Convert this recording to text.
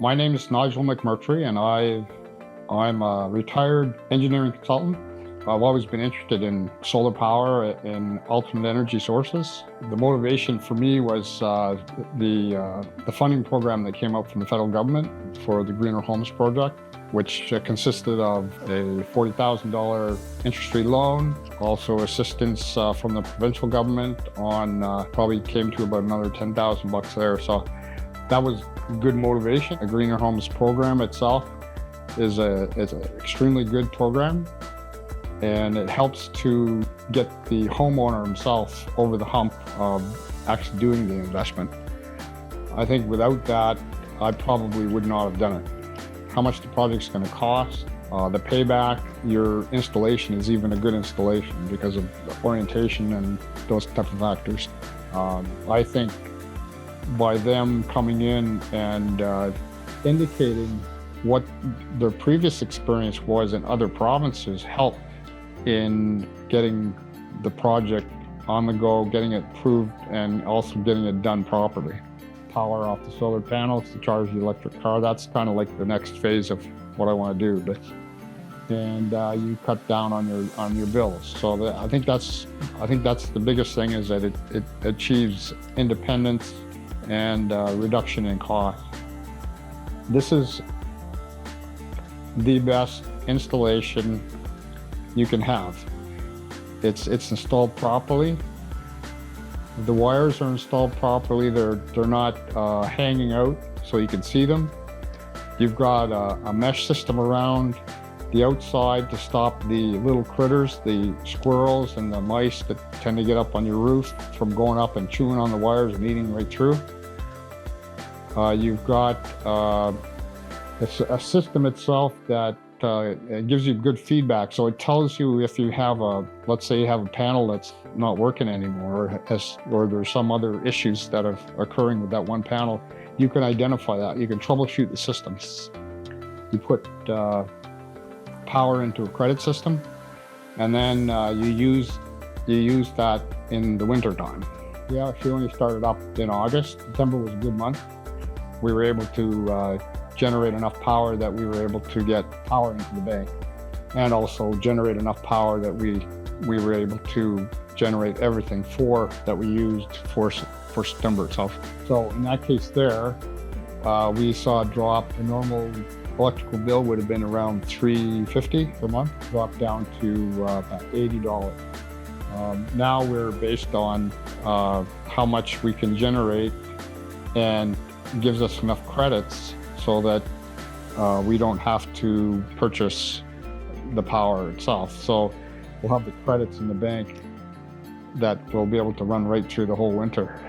My name is Nigel McMurtry, and I'm a retired engineering consultant. I've always been interested in solar power and alternate energy sources. The motivation for me was the funding program that came out from the federal government for the Greener Homes project, which consisted of a $40,000 interest-free loan, also assistance from the provincial government on probably came to about another $10,000 there. So that was good motivation. The Greener Homes program itself is an extremely good program, and it helps to get the homeowner himself over the hump of actually doing the investment. I think without that, I probably would not have done it. How much the project's going to cost, the payback, your installation is even a good installation because of the orientation and those type of factors. I think by them coming in and indicating what their previous experience was in other provinces helped in getting the project on the go, getting it approved, and also getting it done properly. Power off the solar panels to charge the electric car, that's kind of like the next phase of what I want to do. And you cut down on your bills. So I think that's the biggest thing, is that it achieves independence and reduction in cost. This is the best installation you can have. It's installed properly. The wires are installed properly. They're not hanging out, so you can see them. You've got a mesh system around the outside to stop the little critters, the squirrels and the mice that tend to get up on your roof from going up and chewing on the wires and eating right through. You've got a system itself that it gives you good feedback. So it tells you if you have let's say you have a panel that's not working anymore, or there's some other issues that are occurring with that one panel, you can identify that. You can troubleshoot the systems. You put power into a credit system, and then you use that in the winter time. We actually only started up in August. September was a good month. We were able to generate enough power that we were able to get power into the bank, and also generate enough power that we were able to generate everything that we used for September itself. So in that case there, we saw a drop. A normal electrical bill would have been around $350 per month, dropped down to about $80. Now we're based on how much we can generate, and gives us enough credits so that we don't have to purchase the power itself. So we'll have the credits in the bank that we'll be able to run right through the whole winter.